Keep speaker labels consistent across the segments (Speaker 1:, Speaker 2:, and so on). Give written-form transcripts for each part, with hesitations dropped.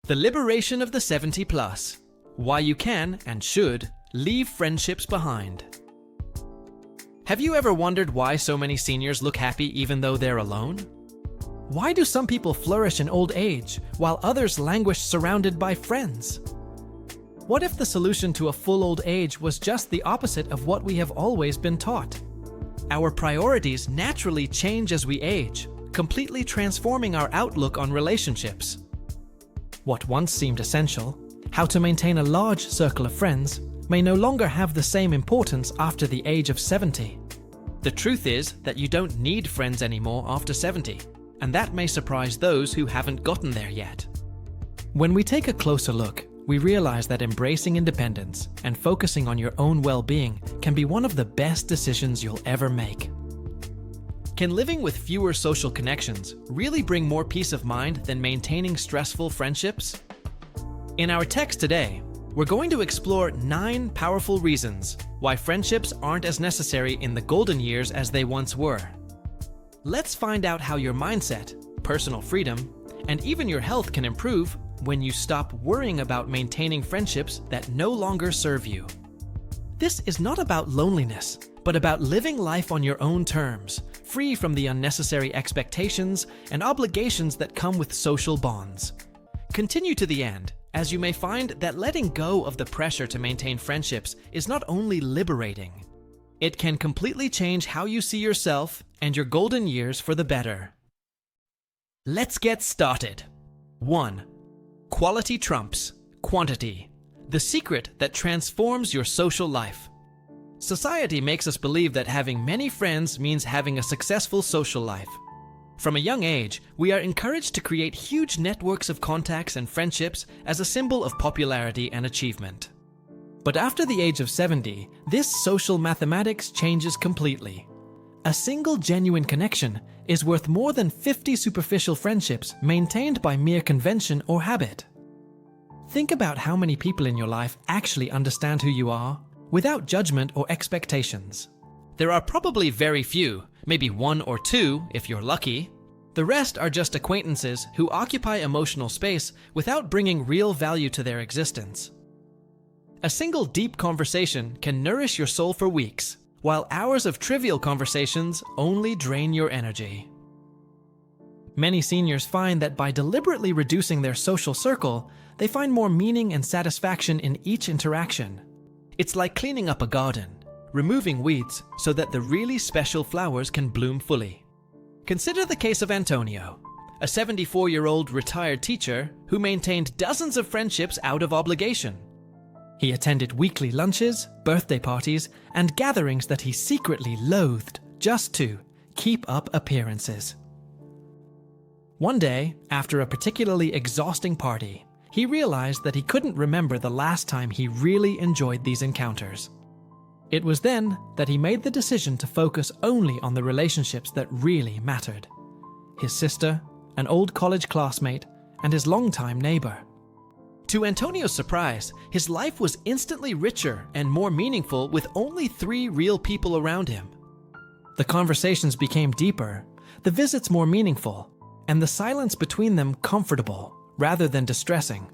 Speaker 1: The liberation of the 70 plus. Why you can and should leave friendships behind. Have you ever wondered why so many seniors look happy even though they're alone? Why do some people flourish in old age while others languish surrounded by friends? What if the solution to a full old age was just the opposite of what we have always been taught? Our priorities naturally change as we age, completely transforming our outlook on relationships. What once seemed essential, how to maintain a large circle of friends, may no longer have the same importance after the age of 70. The truth is that you don't need friends anymore after 70, and that may surprise those who haven't gotten there yet. When we take a closer look, we realize that embracing independence and focusing on your own well-being can be one of the best decisions you'll ever make. Can living with fewer social connections really bring more peace of mind than maintaining stressful friendships? In our text today, we're going to explore 9 powerful reasons why friendships aren't as necessary in the golden years as they once were. Let's find out how your mindset, personal freedom, and even your health can improve when you stop worrying about maintaining friendships that no longer serve you. This is not about loneliness, but about living life on your own terms, free from the unnecessary expectations and obligations that come with social bonds. Continue to the end, as you may find that letting go of the pressure to maintain friendships is not only liberating, it can completely change how you see yourself and your golden years for the better. Let's get started. 1. Quality trumps quantity. The secret that transforms your social life. Society makes us believe that having many friends means having a successful social life. From a young age, we are encouraged to create huge networks of contacts and friendships as a symbol of popularity and achievement. But after the age of 70, this social mathematics changes completely. A single genuine connection is worth more than 50 superficial friendships maintained by mere convention or habit. Think about how many people in your life actually understand who you are, without judgment or expectations. There are probably very few, maybe 1 or 2 if you're lucky. The rest are just acquaintances who occupy emotional space without bringing real value to their existence. A single deep conversation can nourish your soul for weeks, while hours of trivial conversations only drain your energy. Many seniors find that by deliberately reducing their social circle, they find more meaning and satisfaction in each interaction. It's like cleaning up a garden, removing weeds so that the really special flowers can bloom fully. Consider the case of Antonio, a 74-year-old retired teacher who maintained dozens of friendships out of obligation. He attended weekly lunches, birthday parties, and gatherings that he secretly loathed just to keep up appearances. One day, after a particularly exhausting party, he realized that he couldn't remember the last time he really enjoyed these encounters. It was then that he made the decision to focus only on the relationships that really mattered: his sister, an old college classmate, and his longtime neighbor. To Antonio's surprise, his life was instantly richer and more meaningful with only 3 real people around him. The conversations became deeper, the visits more meaningful, and the silence between them comfortable rather than distressing.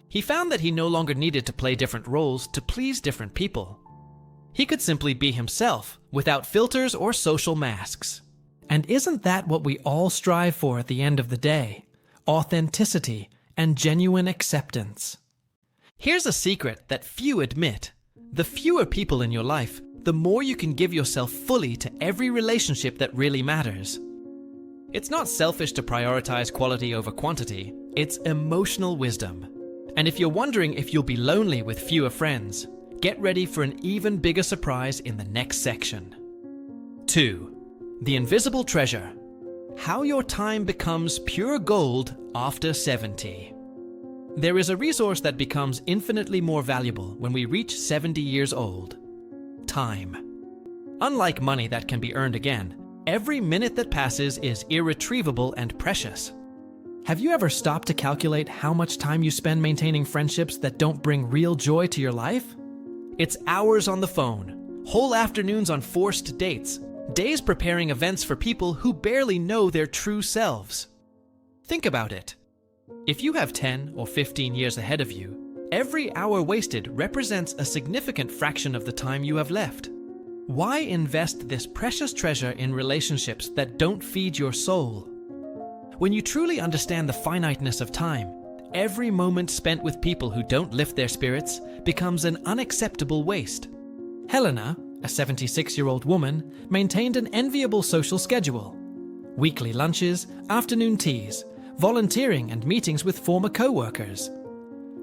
Speaker 1: He found that he no longer needed to play different roles to please different people. He could simply be himself, without filters or social masks. And isn't that what we all strive for at the end of the day? Authenticity and genuine acceptance. Here's a secret that few admit. The fewer people in your life, the more you can give yourself fully to every relationship that really matters. It's not selfish to prioritize quality over quantity, it's emotional wisdom. And if you're wondering if you'll be lonely with fewer friends, get ready for an even bigger surprise in the next section. 2. The invisible treasure. How your time becomes pure gold after 70. There is a resource that becomes infinitely more valuable when we reach 70 years old: time. Unlike money that can be earned again, every minute that passes is irretrievable and precious. Have you ever stopped to calculate how much time you spend maintaining friendships that don't bring real joy to your life? It's hours on the phone, whole afternoons on forced dates, days preparing events for people who barely know their true selves. Think about it. If you have 10 or 15 years ahead of you, every hour wasted represents a significant fraction of the time you have left. Why invest this precious treasure in relationships that don't feed your soul? When you truly understand the finiteness of time, every moment spent with people who don't lift their spirits becomes an unacceptable waste. Helena, a 76-year-old woman, maintained an enviable social schedule. Weekly lunches, afternoon teas, volunteering and meetings with former co-workers.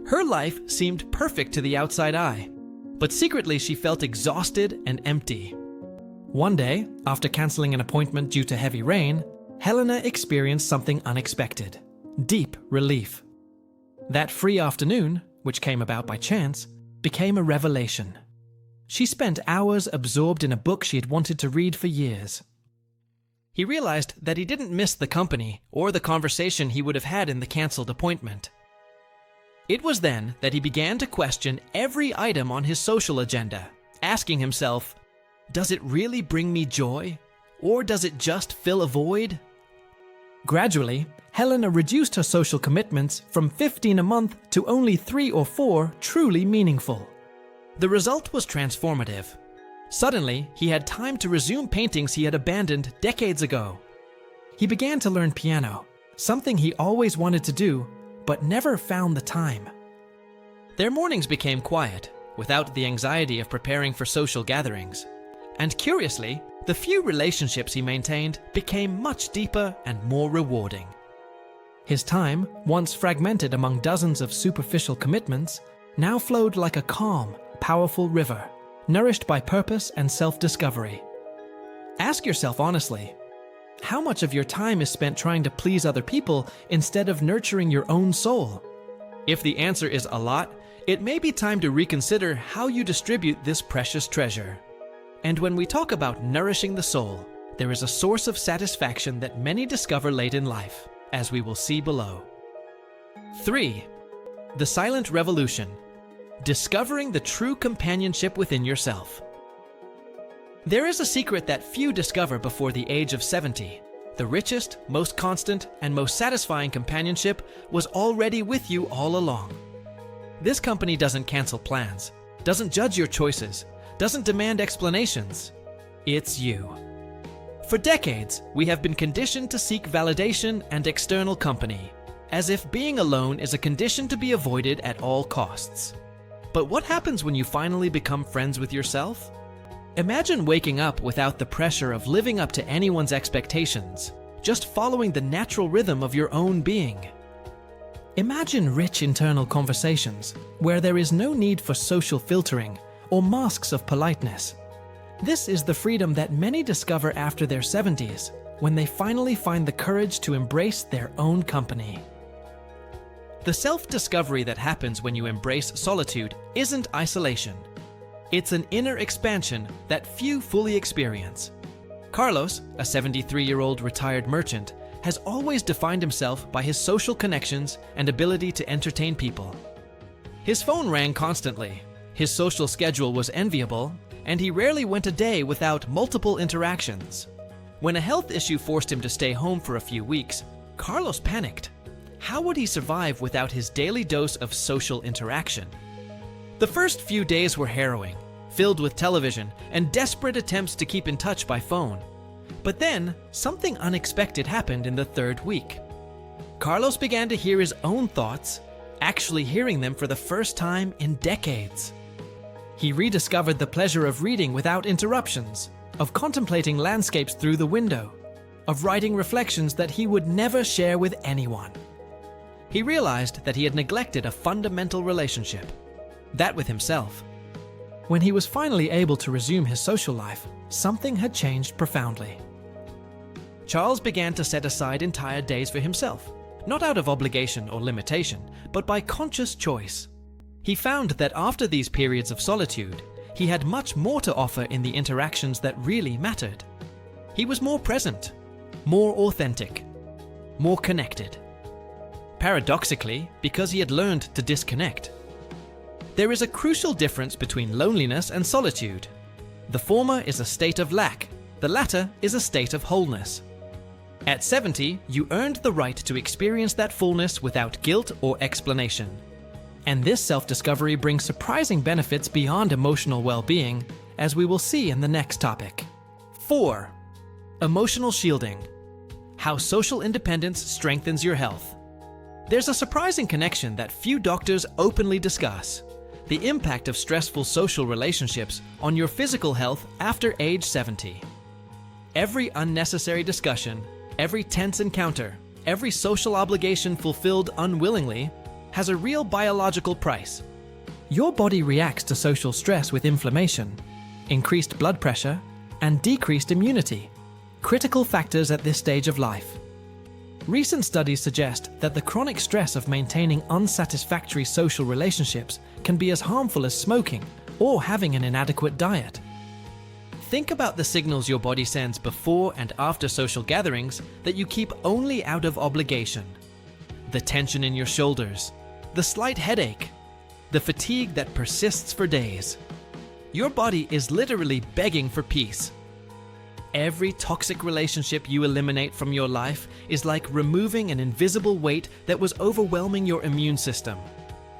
Speaker 1: Her life seemed perfect to the outside eye, but secretly she felt exhausted and empty. One day, after canceling an appointment due to heavy rain, Helena experienced something unexpected: deep relief. That free afternoon, which came about by chance, became a revelation. She spent hours absorbed in a book she had wanted to read for years. He realized that he didn't miss the company or the conversation he would have had in the cancelled appointment. It was then that he began to question every item on his social agenda, asking himself, does it really bring me joy? Or does it just fill a void? Gradually, Helena reduced her social commitments from 15 a month to only 3 or 4 truly meaningful. The result was transformative. Suddenly, he had time to resume paintings he had abandoned decades ago. He began to learn piano, something he always wanted to do, but never found the time. Their mornings became quiet, without the anxiety of preparing for social gatherings. And curiously, the few relationships he maintained became much deeper and more rewarding. His time, once fragmented among dozens of superficial commitments, now flowed like a calm, powerful river, nourished by purpose and self-discovery. Ask yourself honestly, how much of your time is spent trying to please other people instead of nurturing your own soul? If the answer is a lot, it may be time to reconsider how you distribute this precious treasure. And when we talk about nourishing the soul, there is a source of satisfaction that many discover late in life, as we will see below. 3. The Silent Revolution. Discovering the true companionship within yourself. There is a secret that few discover before the age of 70. The richest, most constant, and most satisfying companionship was already with you all along. This company doesn't cancel plans, doesn't judge your choices, doesn't demand explanations. It's you. For decades, we have been conditioned to seek validation and external company, as if being alone is a condition to be avoided at all costs. But what happens when you finally become friends with yourself? Imagine waking up without the pressure of living up to anyone's expectations, just following the natural rhythm of your own being. Imagine rich internal conversations where there is no need for social filtering or masks of politeness. This is the freedom that many discover after their 70s, when they finally find the courage to embrace their own company. The self-discovery that happens when you embrace solitude isn't isolation. It's an inner expansion that few fully experience. Carlos, a 73-year-old retired merchant, has always defined himself by his social connections and ability to entertain people. His phone rang constantly, his social schedule was enviable, and he rarely went a day without multiple interactions. When a health issue forced him to stay home for a few weeks, Carlos panicked. How would he survive without his daily dose of social interaction? The first few days were harrowing, filled with television and desperate attempts to keep in touch by phone. But then, something unexpected happened in the 3rd week. Carlos began to hear his own thoughts, actually hearing them for the first time in decades. He rediscovered the pleasure of reading without interruptions, of contemplating landscapes through the window, of writing reflections that he would never share with anyone. He realized that he had neglected a fundamental relationship, that with himself. When he was finally able to resume his social life, something had changed profoundly. Charles began to set aside entire days for himself, not out of obligation or limitation, but by conscious choice. He found that after these periods of solitude, he had much more to offer in the interactions that really mattered. He was more present, more authentic, more connected. Paradoxically, because he had learned to disconnect. There is a crucial difference between loneliness and solitude. The former is a state of lack, the latter is a state of wholeness. At 70, you earned the right to experience that fullness without guilt or explanation. And this self-discovery brings surprising benefits beyond emotional well-being, as we will see in the next topic. 4. Emotional shielding. How social independence strengthens your health. There's a surprising connection that few doctors openly discuss: the impact of stressful social relationships on your physical health after age 70. Every unnecessary discussion, every tense encounter, every social obligation fulfilled unwillingly has a real biological price. Your body reacts to social stress with inflammation, increased blood pressure, and decreased immunity, critical factors at this stage of life. Recent studies suggest that the chronic stress of maintaining unsatisfactory social relationships can be as harmful as smoking or having an inadequate diet. Think about the signals your body sends before and after social gatherings that you keep only out of obligation. The tension in your shoulders, the slight headache, the fatigue that persists for days. Your body is literally begging for peace. Every toxic relationship you eliminate from your life is like removing an invisible weight that was overwhelming your immune system.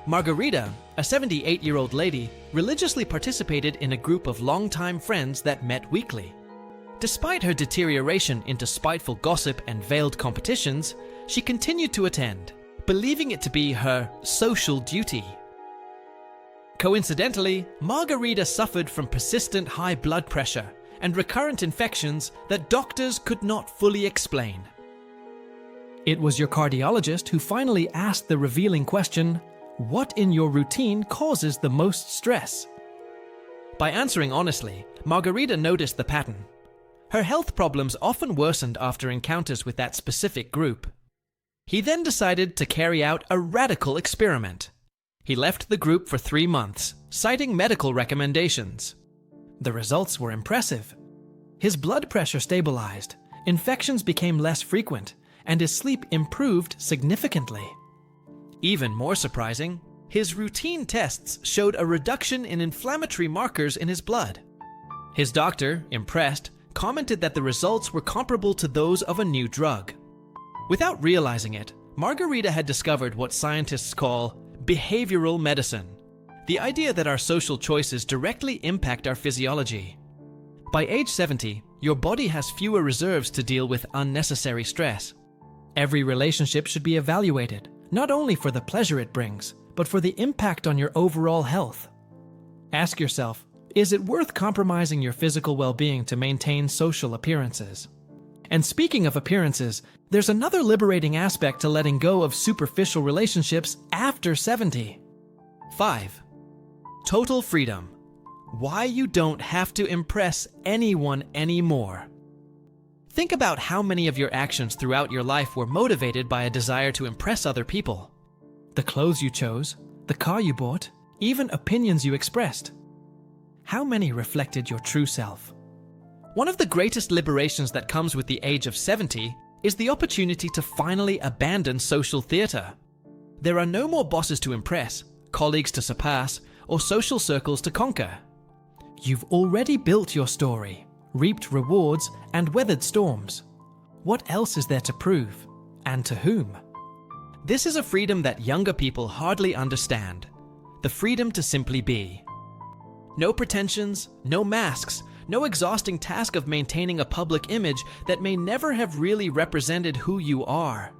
Speaker 1: Margarita, a 78-year-old lady, religiously participated in a group of longtime friends that met weekly. Despite her deterioration into spiteful gossip and veiled competitions, she continued to attend, believing it to be her social duty. Coincidentally, Margarita suffered from persistent high blood pressure and recurrent infections that doctors could not fully explain. It was your cardiologist who finally asked the revealing question, "What in your routine causes the most stress?" By answering honestly, Margarita noticed the pattern. Her health problems often worsened after encounters with that specific group. He then decided to carry out a radical experiment. He left the group for 3 months, citing medical recommendations. The results were impressive. His blood pressure stabilized, infections became less frequent, and his sleep improved significantly. Even more surprising, his routine tests showed a reduction in inflammatory markers in his blood. His doctor, impressed, commented that the results were comparable to those of a new drug. Without realizing it, Margarita had discovered what scientists call behavioral medicine, the idea that our social choices directly impact our physiology. By age 70, your body has fewer reserves to deal with unnecessary stress. Every relationship should be evaluated, not only for the pleasure it brings, but for the impact on your overall health. Ask yourself, is it worth compromising your physical well-being to maintain social appearances? And speaking of appearances, there's another liberating aspect to letting go of superficial relationships after 70. 5. Total freedom. Why you don't have to impress anyone anymore. Think about how many of your actions throughout your life were motivated by a desire to impress other people. The clothes you chose, the car you bought, even opinions you expressed. How many reflected your true self? One of the greatest liberations that comes with the age of 70 is the opportunity to finally abandon social theater. There are no more bosses to impress, colleagues to surpass, or social circles to conquer. You've already built your story, reaped rewards, and weathered storms. What else is there to prove, and to whom? This is a freedom that younger people hardly understand. The freedom to simply be. No pretensions, no masks, no exhausting task of maintaining a public image that may never have really represented who you are.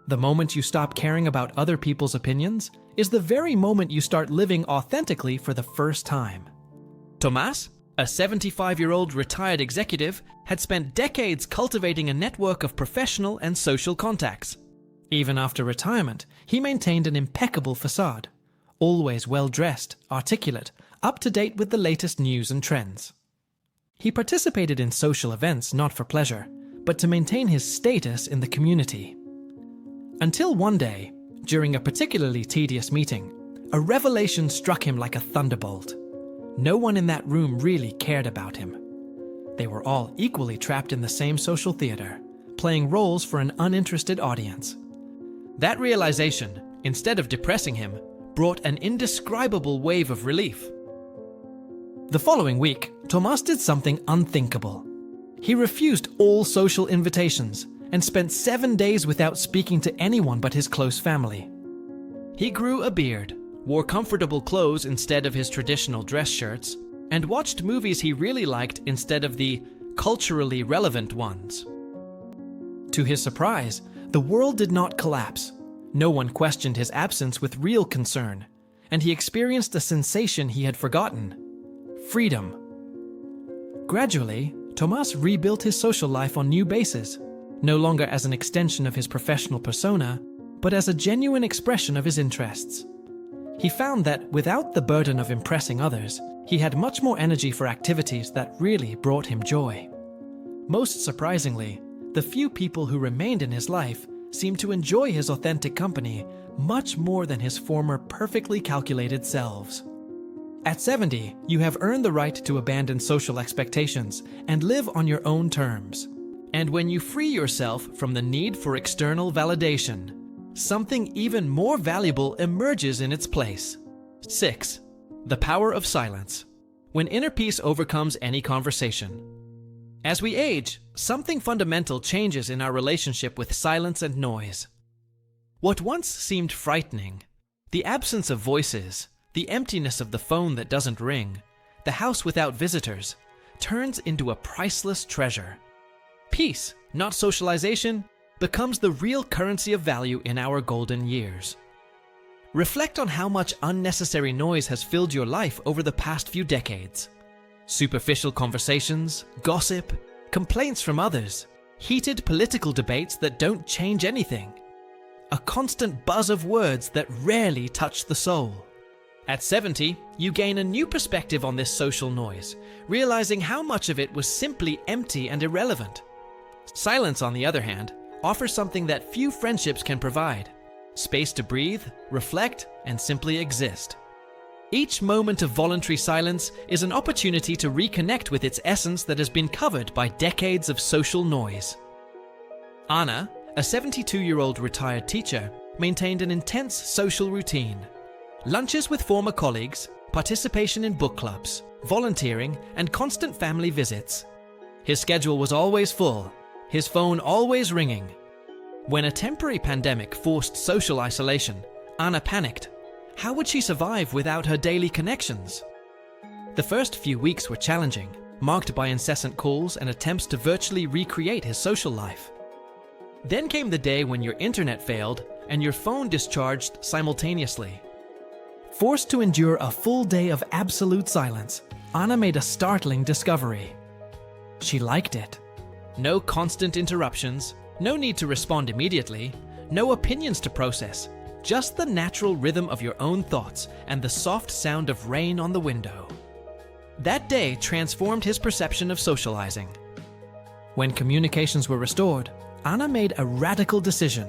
Speaker 1: The moment you stop caring about other people's opinions is the very moment you start living authentically for the first time. Tomas, a 75-year-old retired executive, had spent decades cultivating a network of professional and social contacts. Even after retirement, he maintained an impeccable facade, always well-dressed, articulate, up to date with the latest news and trends. He participated in social events not for pleasure, but to maintain his status in the community. Until one day, during a particularly tedious meeting, a revelation struck him like a thunderbolt. No one in that room really cared about him. They were all equally trapped in the same social theater, playing roles for an uninterested audience. That realization, instead of depressing him, brought an indescribable wave of relief. The following week, Tomas did something unthinkable. He refused all social invitations and spent 7 days without speaking to anyone but his close family. He grew a beard, wore comfortable clothes instead of his traditional dress shirts, and watched movies he really liked instead of the culturally relevant ones. To his surprise, the world did not collapse. No one questioned his absence with real concern, and he experienced a sensation he had forgotten: freedom. Gradually, Tomas rebuilt his social life on new bases, no longer as an extension of his professional persona, but as a genuine expression of his interests. He found that without the burden of impressing others, he had much more energy for activities that really brought him joy. Most surprisingly, the few people who remained in his life seemed to enjoy his authentic company much more than his former perfectly calculated selves. At 70, you have earned the right to abandon social expectations and live on your own terms. And when you free yourself from the need for external validation, something even more valuable emerges in its place. 6. The power of silence. When inner peace overcomes any conversation. As we age, something fundamental changes in our relationship with silence and noise. What once seemed frightening, the absence of voices, the emptiness of the phone that doesn't ring, the house without visitors, turns into a priceless treasure. Peace, not socialization, becomes the real currency of value in our golden years. Reflect on how much unnecessary noise has filled your life over the past few decades. Superficial conversations, gossip, complaints from others, heated political debates that don't change anything. A constant buzz of words that rarely touch the soul. At 70, you gain a new perspective on this social noise, realizing how much of it was simply empty and irrelevant. Silence, on the other hand, offers something that few friendships can provide: space to breathe, reflect, and simply exist. Each moment of voluntary silence is an opportunity to reconnect with its essence that has been covered by decades of social noise. Anna, a 72-year-old retired teacher, maintained an intense social routine. Lunches with former colleagues, participation in book clubs, volunteering, and constant family visits. His schedule was always full, his phone always ringing. When a temporary pandemic forced social isolation, Anna panicked. How would she survive without her daily connections? The first few weeks were challenging, marked by incessant calls and attempts to virtually recreate his social life. Then came the day when your internet failed and your phone discharged simultaneously. Forced to endure a full day of absolute silence, Anna made a startling discovery. She liked it. No constant interruptions, no need to respond immediately, no opinions to process, just the natural rhythm of your own thoughts and the soft sound of rain on the window. That day transformed his perception of socializing. When communications were restored, Anna made a radical decision.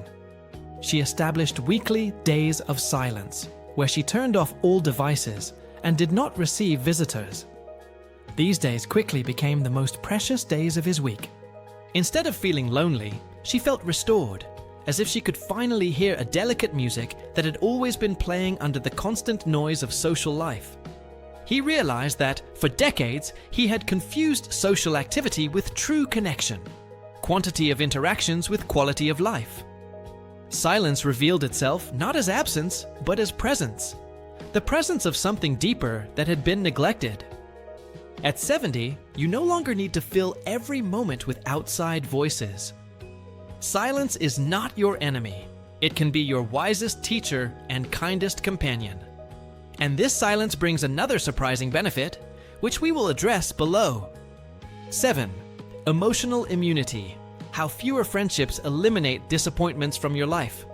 Speaker 1: She established weekly days of silence, where she turned off all devices and did not receive visitors. These days quickly became the most precious days of his week. Instead of feeling lonely, she felt restored, as if she could finally hear a delicate music that had always been playing under the constant noise of social life. He realized that, for decades, he had confused social activity with true connection, quantity of interactions with quality of life. Silence revealed itself not as absence, but as presence. The presence of something deeper that had been neglected. At 70, you no longer need to fill every moment with outside voices. Silence is not your enemy. It can be your wisest teacher and kindest companion. And this silence brings another surprising benefit, which we will address below. 7. Emotional immunity. How fewer friendships eliminate disappointments from your life.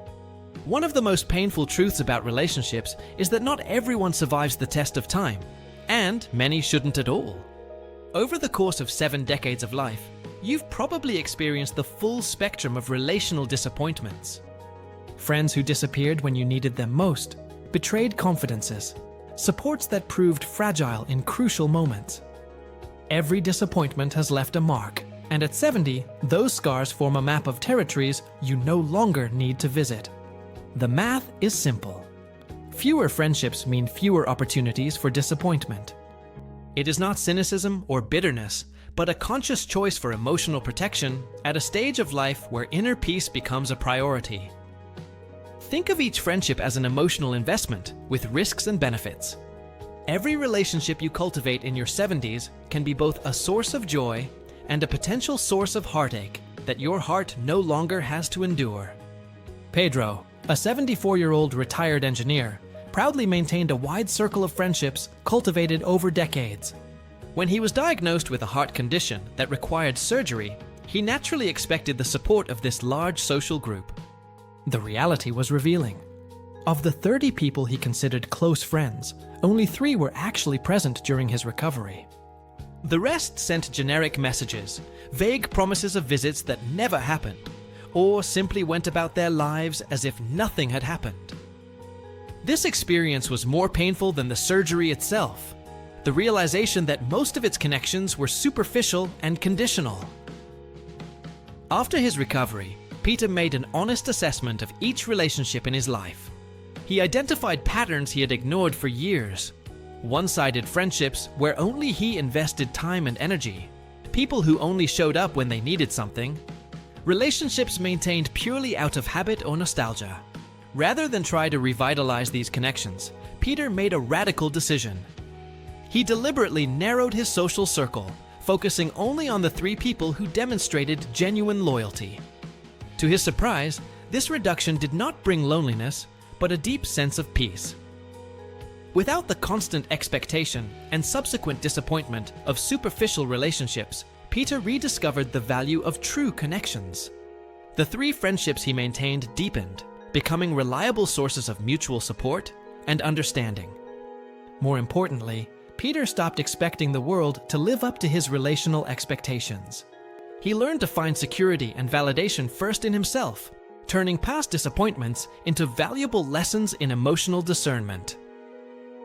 Speaker 1: One of the most painful truths about relationships is that not everyone survives the test of time, and many shouldn't at all. Over the course of 7 decades of life, you've probably experienced the full spectrum of relational disappointments. Friends who disappeared when you needed them most, betrayed confidences, supports that proved fragile in crucial moments. Every disappointment has left a mark, and at 70, those scars form a map of territories you no longer need to visit. The math is simple. Fewer friendships mean fewer opportunities for disappointment. It is not cynicism or bitterness, but a conscious choice for emotional protection at a stage of life where inner peace becomes a priority. Think of each friendship as an emotional investment with risks and benefits. Every relationship you cultivate in your 70s can be both a source of joy and a potential source of heartache that your heart no longer has to endure. Pedro, a 74-year-old retired engineer, proudly maintained a wide circle of friendships cultivated over decades. When he was diagnosed with a heart condition that required surgery, he naturally expected the support of this large social group. The reality was revealing. Of the 30 people he considered close friends, only 3 were actually present during his recovery. The rest sent generic messages, vague promises of visits that never happened, or simply went about their lives as if nothing had happened. This experience was more painful than the surgery itself, the realization that most of its connections were superficial and conditional. After his recovery, Peter made an honest assessment of each relationship in his life. He identified patterns he had ignored for years. One-sided friendships where only he invested time and energy. People who only showed up when they needed something. Relationships maintained purely out of habit or nostalgia. Rather than try to revitalize these connections, Peter made a radical decision. He deliberately narrowed his social circle, focusing only on the 3 people who demonstrated genuine loyalty. To his surprise, this reduction did not bring loneliness, but a deep sense of peace. Without the constant expectation and subsequent disappointment of superficial relationships, Peter rediscovered the value of true connections. The 3 friendships he maintained deepened, becoming reliable sources of mutual support and understanding. More importantly, Peter stopped expecting the world to live up to his relational expectations. He learned to find security and validation first in himself, turning past disappointments into valuable lessons in emotional discernment.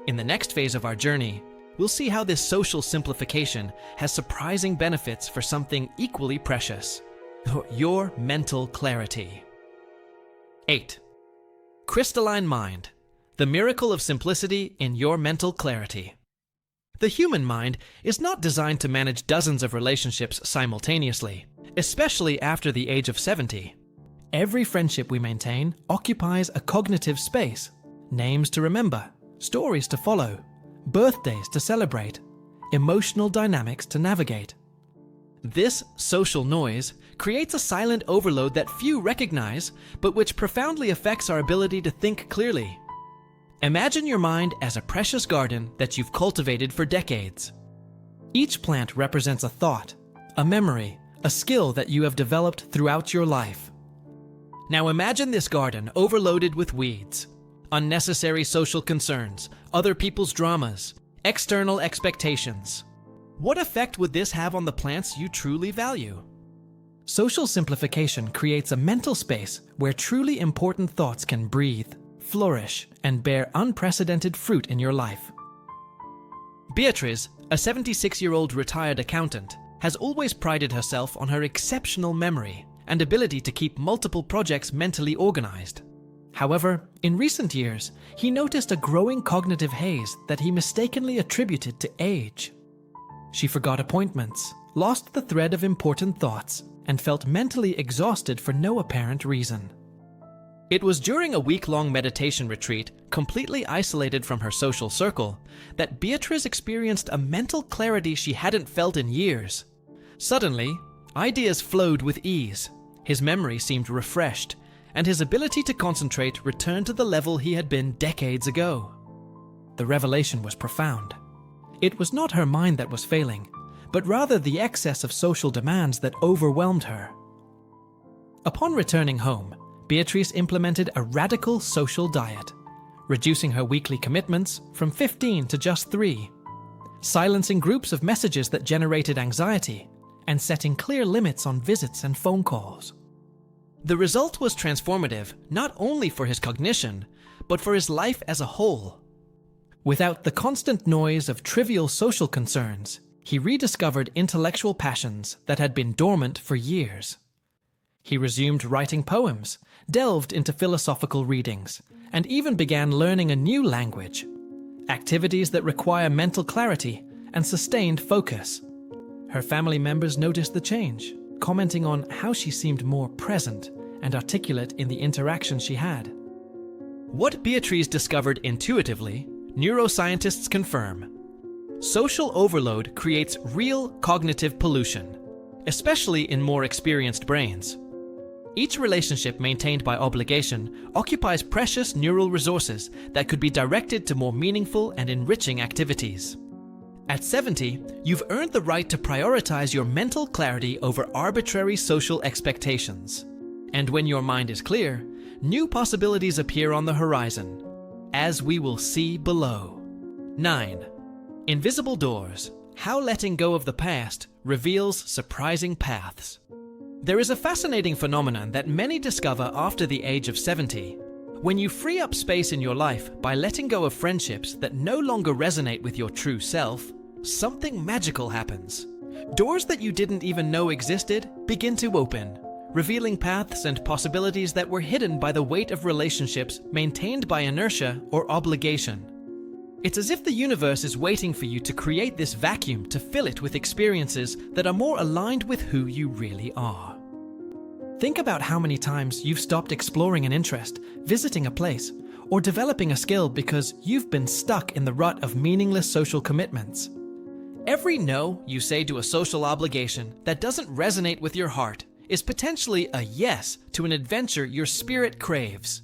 Speaker 1: In the next phase of our journey, we'll see how this social simplification has surprising benefits for something equally precious: your mental clarity. 8. Crystalline mind, the miracle of simplicity in your mental clarity. The human mind is not designed to manage dozens of relationships simultaneously, especially after the age of 70. Every friendship we maintain occupies a cognitive space, names to remember, stories to follow, birthdays to celebrate, emotional dynamics to navigate. This social noise creates a silent overload that few recognize, but which profoundly affects our ability to think clearly. Imagine your mind as a precious garden that you've cultivated for decades. Each plant represents a thought, a memory, a skill that you have developed throughout your life. Now imagine this garden overloaded with weeds, unnecessary social concerns, other people's dramas, external expectations. What effect would this have on the plants you truly value? Social simplification creates a mental space where truly important thoughts can breathe, flourish, and bear unprecedented fruit in your life. Beatrice, a 76-year-old retired accountant, has always prided herself on her exceptional memory and ability to keep multiple projects mentally organized. However, in recent years, he noticed a growing cognitive haze that he mistakenly attributed to age. She forgot appointments, lost the thread of important thoughts, and felt mentally exhausted for no apparent reason. It was during a week-long meditation retreat, completely isolated from her social circle, that Beatrice experienced a mental clarity she hadn't felt in years. Suddenly, ideas flowed with ease, his memory seemed refreshed, and his ability to concentrate returned to the level he had been decades ago. The revelation was profound. It was not her mind that was failing, but rather the excess of social demands that overwhelmed her. Upon returning home, Beatrice implemented a radical social diet, reducing her weekly commitments from 15 to just 3, silencing groups of messages that generated anxiety, and setting clear limits on visits and phone calls. The result was transformative not only for his cognition, but for his life as a whole. Without the constant noise of trivial social concerns, he rediscovered intellectual passions that had been dormant for years. He resumed writing poems, delved into philosophical readings, and even began learning a new language, activities that require mental clarity and sustained focus. Her family members noticed the change, commenting on how she seemed more present and articulate in the interactions she had. What Beatrice discovered intuitively, neuroscientists confirm. Social overload creates real cognitive pollution, especially in more experienced brains. Each relationship maintained by obligation occupies precious neural resources that could be directed to more meaningful and enriching activities. At 70, you've earned the right to prioritize your mental clarity over arbitrary social expectations. And when your mind is clear, new possibilities appear on the horizon, as we will see below. 9. Invisible doors. How letting go of the past reveals surprising paths. There is a fascinating phenomenon that many discover after the age of 70. When you free up space in your life by letting go of friendships that no longer resonate with your true self, something magical happens. Doors that you didn't even know existed begin to open, revealing paths and possibilities that were hidden by the weight of relationships maintained by inertia or obligation. It's as if the universe is waiting for you to create this vacuum to fill it with experiences that are more aligned with who you really are. Think about how many times you've stopped exploring an interest, visiting a place, or developing a skill because you've been stuck in the rut of meaningless social commitments. Every no you say to a social obligation that doesn't resonate with your heart is potentially a yes to an adventure your spirit craves.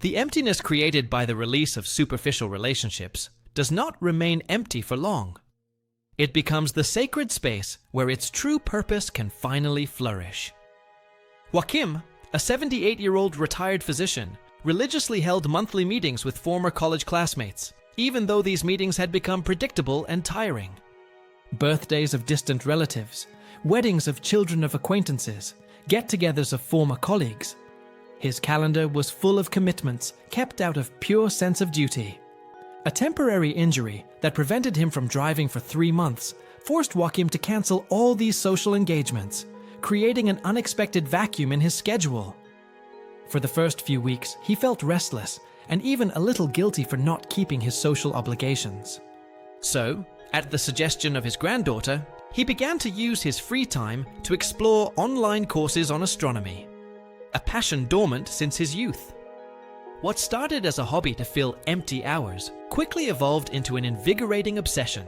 Speaker 1: The emptiness created by the release of superficial relationships does not remain empty for long. It becomes the sacred space where its true purpose can finally flourish. Joachim, a 78-year-old retired physician, religiously held monthly meetings with former college classmates, even though these meetings had become predictable and tiring. Birthdays of distant relatives, weddings of children of acquaintances, get-togethers of former colleagues. His calendar was full of commitments kept out of pure sense of duty. A temporary injury that prevented him from driving for 3 months forced Joachim to cancel all these social engagements, creating an unexpected vacuum in his schedule. For the first few weeks, he felt restless and even a little guilty for not keeping his social obligations. So, at the suggestion of his granddaughter, he began to use his free time to explore online courses on astronomy, a passion dormant since his youth. What started as a hobby to fill empty hours quickly evolved into an invigorating obsession.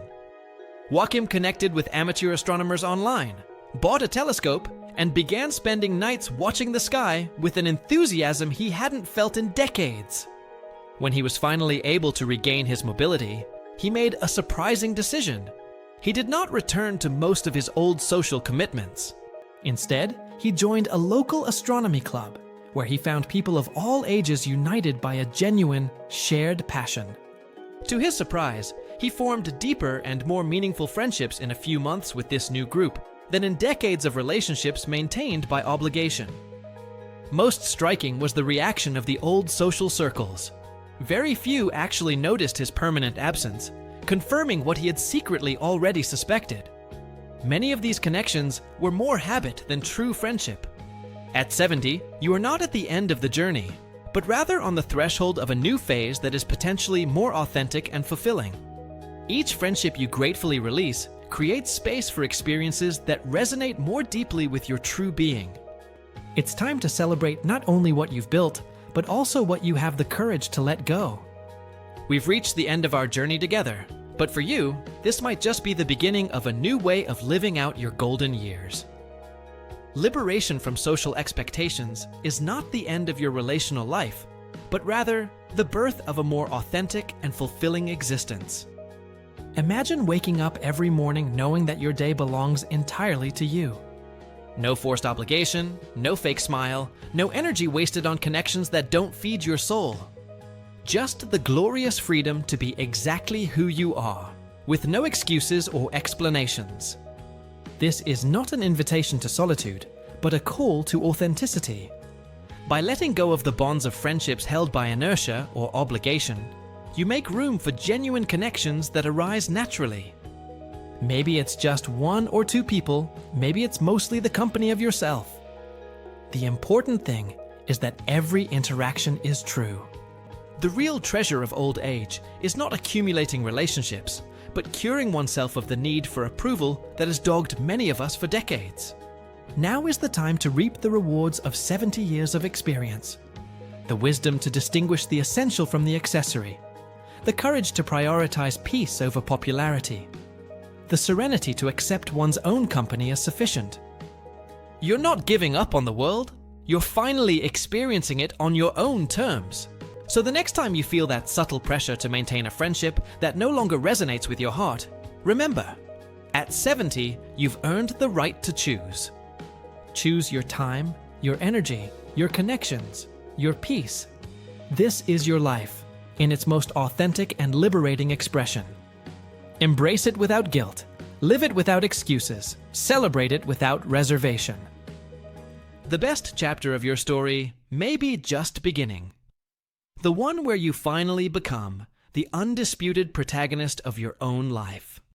Speaker 1: Joachim connected with amateur astronomers online, bought a telescope, and began spending nights watching the sky with an enthusiasm he hadn't felt in decades. When he was finally able to regain his mobility, he made a surprising decision. He did not return to most of his old social commitments. Instead, he joined a local astronomy club, where he found people of all ages united by a genuine, shared passion. To his surprise, he formed deeper and more meaningful friendships in a few months with this new group than in decades of relationships maintained by obligation. Most striking was the reaction of the old social circles. Very few actually noticed his permanent absence, confirming what he had secretly already suspected. Many of these connections were more habit than true friendship. At 70, you are not at the end of the journey, but rather on the threshold of a new phase that is potentially more authentic and fulfilling. Each friendship you gratefully release creates space for experiences that resonate more deeply with your true being. It's time to celebrate not only what you've built, but also what you have the courage to let go. We've reached the end of our journey together, but for you, this might just be the beginning of a new way of living out your golden years. Liberation from social expectations is not the end of your relational life, but rather the birth of a more authentic and fulfilling existence. Imagine waking up every morning knowing that your day belongs entirely to you. No forced obligation, no fake smile, no energy wasted on connections that don't feed your soul. Just the glorious freedom to be exactly who you are, with no excuses or explanations. This is not an invitation to solitude, but a call to authenticity. By letting go of the bonds of friendships held by inertia or obligation, you make room for genuine connections that arise naturally. Maybe it's just 1 or 2 people, maybe it's mostly the company of yourself. The important thing is that every interaction is true. The real treasure of old age is not accumulating relationships, but curing oneself of the need for approval that has dogged many of us for decades. Now is the time to reap the rewards of 70 years of experience. The wisdom to distinguish the essential from the accessory. The courage to prioritize peace over popularity. The serenity to accept one's own company as sufficient. You're not giving up on the world. You're finally experiencing it on your own terms. So the next time you feel that subtle pressure to maintain a friendship that no longer resonates with your heart, remember, at 70, you've earned the right to choose. Choose your time, your energy, your connections, your peace. This is your life, in its most authentic and liberating expression. Embrace it without guilt. Live it without excuses. Celebrate it without reservation. The best chapter of your story may be just beginning. The one where you finally become the undisputed protagonist of your own life.